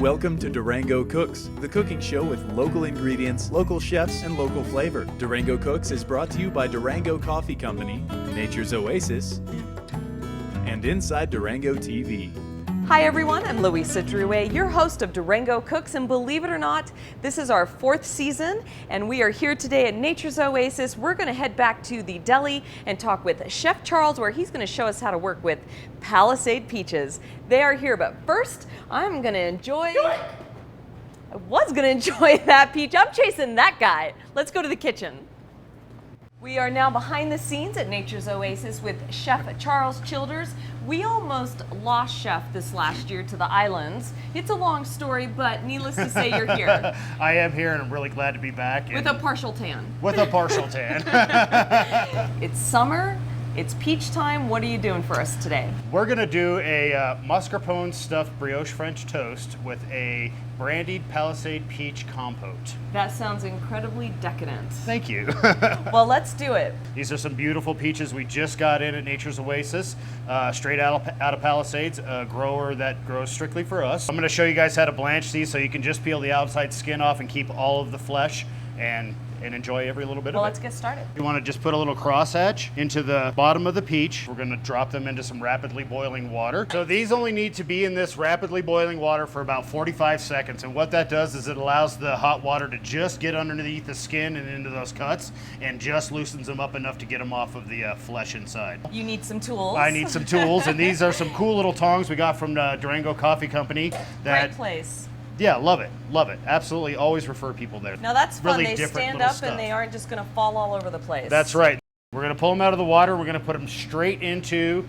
Welcome to Durango Cooks, the cooking show with local ingredients, local chefs, and local flavor. Durango Cooks is brought to you by Durango Coffee Company, Nature's Oasis, and Inside Durango TV. Hi everyone, I'm Louisa Drouet, your host of Durango Cooks, and believe it or not, this is our 4th season, and we are here today at Nature's Oasis. We're going to head back to the deli and talk with Chef Charles, where he's going to show us how to work with Palisade peaches. They are here, but first, I'm going to enjoy... I was going to enjoy that peach. I'm chasing that guy. Let's go to the kitchen. We are now behind the scenes at Nature's Oasis with Chef Charles Childers. We almost lost Chef this last year to the islands. It's a long story, but needless to say, you're here. I am here, and I'm really glad to be back. With a partial tan. With a partial tan. It's summer. It's peach time. What are you doing for us today? We're going to do a mascarpone stuffed brioche French toast with a brandied Palisade peach compote. That sounds incredibly decadent. Thank you. Well, let's do it. These are some beautiful peaches we just got in at Nature's Oasis, straight out of Palisades, a grower that grows strictly for us. I'm going to show you guys how to blanch these so you can just peel the outside skin off and keep all of the flesh and enjoy every little bit of it. Well, let's get started. You want to just put a little crosshatch into the bottom of the peach. We're going to drop them into some rapidly boiling water. So these only need to be in this rapidly boiling water for about 45 seconds. And what that does is it allows the hot water to just get underneath the skin and into those cuts and just loosens them up enough to get them off of the flesh inside. You need some tools. I need some tools, and these are some cool little tongs we got from the Durango Coffee Company. Great place. Yeah, love it. Love it. Absolutely always refer people there. Now that's fun. Really they stand up and they aren't just going to fall all over the place. That's right. We're going to pull them out of the water. We're going to put them straight into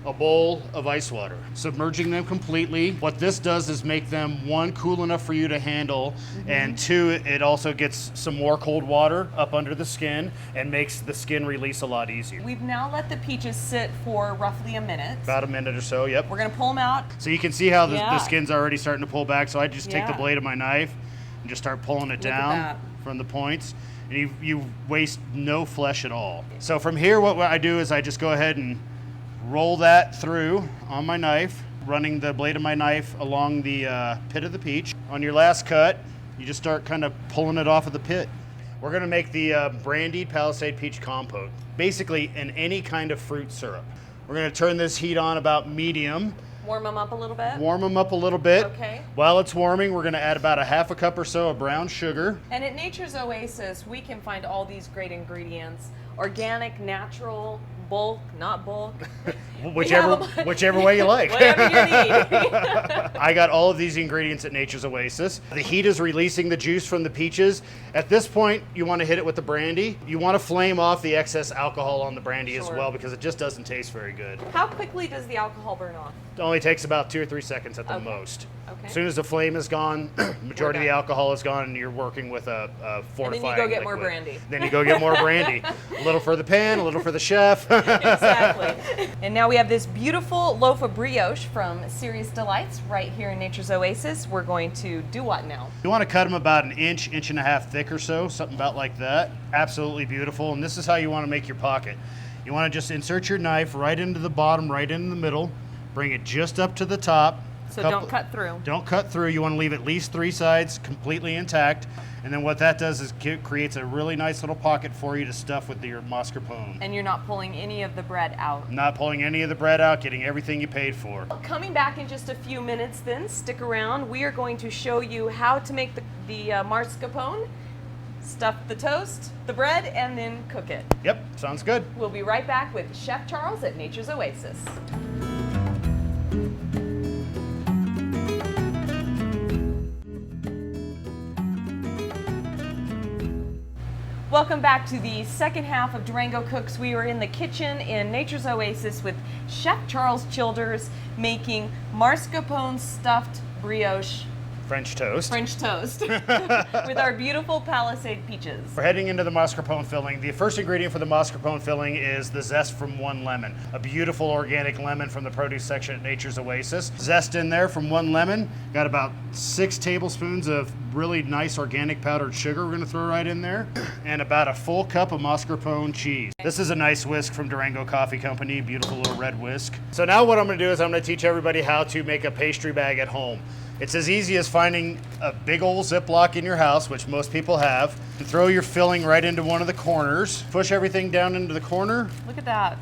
a bowl of ice water, submerging them completely. What this does is make them, one, cool enough for you to handle, and two, it also gets some more cold water up under the skin and makes the skin release a lot easier. We've now let the peaches sit for roughly a minute. About a minute or so, yep. We're going to pull them out. So you can see how the skin's already starting to pull back, so I just take the blade of my knife and just start pulling it down from the points. And you waste no flesh at all. So from here, what I do is I just go ahead and roll that through on my knife, running the blade of my knife along the pit of the peach. On your last cut, you just start kind of pulling it off of the pit. We're going to make the brandied Palisade peach compote, basically in any kind of fruit syrup. We're going to turn this heat on about medium. Warm them up a little bit? Warm them up a little bit. Okay. While it's warming, we're going to add about a half a cup or so of brown sugar. And at Nature's Oasis, we can find all these great ingredients. Organic, natural, bulk, not bulk. whichever way you like. Whatever you need. I got all of these ingredients at Nature's Oasis. The heat is releasing the juice from the peaches. At this point, you want to hit it with the brandy. You want to flame off the excess alcohol on the brandy as well, because it just doesn't taste very good. How quickly does the alcohol burn off? It only takes about 2 or 3 seconds at the most. Okay. As soon as the flame is gone, majority of the alcohol is gone, and you're working with a fortifying And then you go get liquid. more brandy. Then you go get more brandy. A little for the pan, a little for the chef. Exactly. And now we have this beautiful loaf of brioche from Serious Delights right here in Nature's Oasis. We're going to do what now? You want to cut them about an inch, inch and a half thick or so, something about like that. Absolutely beautiful. And this is how you want to make your pocket. You want to just insert your knife right into the bottom, right in the middle, bring it just up to the top. So don't cut through. Don't cut through. You want to leave at least 3 sides completely intact. And then what that does is creates a really nice little pocket for you to stuff with your mascarpone. And you're not pulling any of the bread out. Not pulling any of the bread out, getting everything you paid for. Coming back in just a few minutes then, stick around. We are going to show you how to make the mascarpone, stuff the toast, the bread, and then cook it. Yep, sounds good. We'll be right back with Chef Charles at Nature's Oasis. Welcome back to the second half of Durango Cooks. We are in the kitchen in Nature's Oasis with Chef Charles Childers making mascarpone stuffed brioche French toast. With our beautiful Palisade peaches. We're heading into the mascarpone filling. The first ingredient for the mascarpone filling is the zest from one lemon. A beautiful organic lemon from the produce section at Nature's Oasis. Zest in there from one lemon. Got about 6 tablespoons of really nice organic powdered sugar we're going to throw right in there. And about a full cup of mascarpone cheese. This is a nice whisk from Durango Coffee Company. Beautiful little red whisk. So now what I'm going to do is I'm going to teach everybody how to make a pastry bag at home. It's as easy as finding a big old Ziploc in your house, which most people have, and throw your filling right into one of the corners. Push everything down into the corner. Look at that.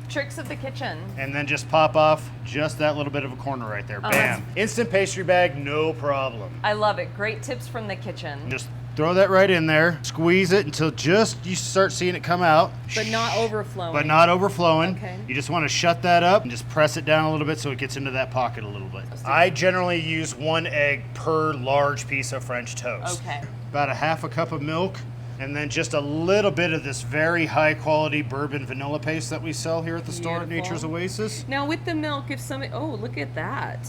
Tricks of the kitchen. And then just pop off just that little bit of a corner right there. Bam. Instant pastry bag, no problem. I love it. Great tips from the kitchen. Just throw that right in there. Squeeze it until just you start seeing it come out. But not overflowing. But not overflowing. Okay. You just want to shut that up and just press it down a little bit so it gets into that pocket a little bit. I generally use 1 egg per large piece of French toast. Okay. About a half a cup of milk, and then just a little bit of this very high quality bourbon vanilla paste that we sell here at the store at Nature's Oasis. Now with the milk, if somebody, oh, look at that.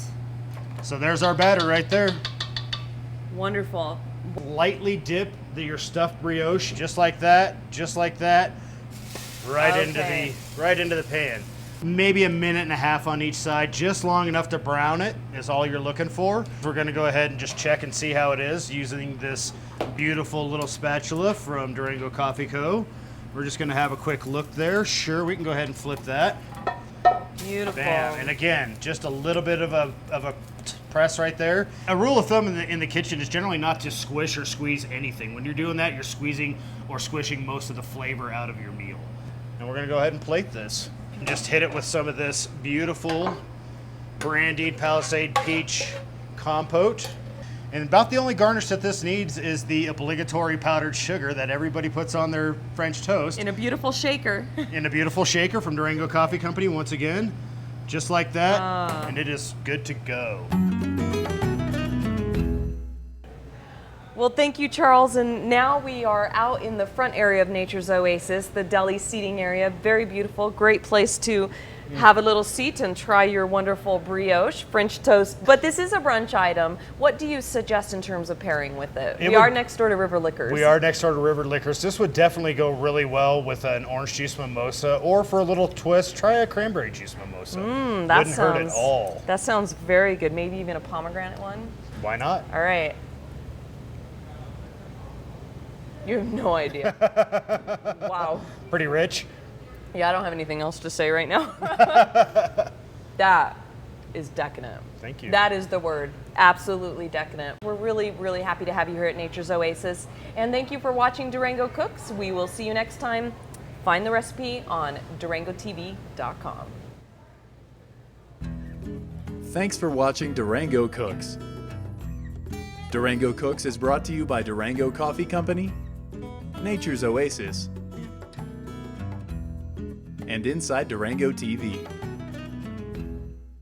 So there's our batter right there. Wonderful. Lightly dip your stuffed brioche, just like that, right into the pan. Maybe a minute and a half on each side, just long enough to brown it is all you're looking for. We're gonna go ahead and just check and see how it is using this beautiful little spatula from Durango Coffee Co. We're just gonna have a quick look there. Sure, we can go ahead and flip that. Beautiful. Bam. And again, just a little bit of a press right there. A rule of thumb in the kitchen is generally not to squish or squeeze anything. When you're doing that, you're squeezing or squishing most of the flavor out of your meal. And we're gonna go ahead and plate this. And just hit it with some of this beautiful brandied Palisade peach compote. And about the only garnish that this needs is the obligatory powdered sugar that everybody puts on their French toast. In a beautiful shaker. In a beautiful shaker from Durango Coffee Company, once again. Just like that, and it is good to go. Well, thank you, Charles. And now we are out in the front area of Nature's Oasis, the deli seating area. Very beautiful, great place to have a little seat and try your wonderful brioche, French toast. But this is a brunch item. What do you suggest in terms of pairing with it? We are next door to River Liquors. We are next door to River Liquors. This would definitely go really well with an orange juice mimosa, or for a little twist, try a cranberry juice mimosa. Wouldn't hurt at all. That sounds very good. Maybe even a pomegranate one? Why not? All right. You have no idea. Wow. Pretty rich. Yeah, I don't have anything else to say right now. That is decadent. Thank you. That is the word. Absolutely decadent. We're really, really happy to have you here at Nature's Oasis. And thank you for watching Durango Cooks. We will see you next time. Find the recipe on durangotv.com. Thanks for watching Durango Cooks. Durango Cooks is brought to you by Durango Coffee Company, Nature's Oasis, and Inside Durango TV.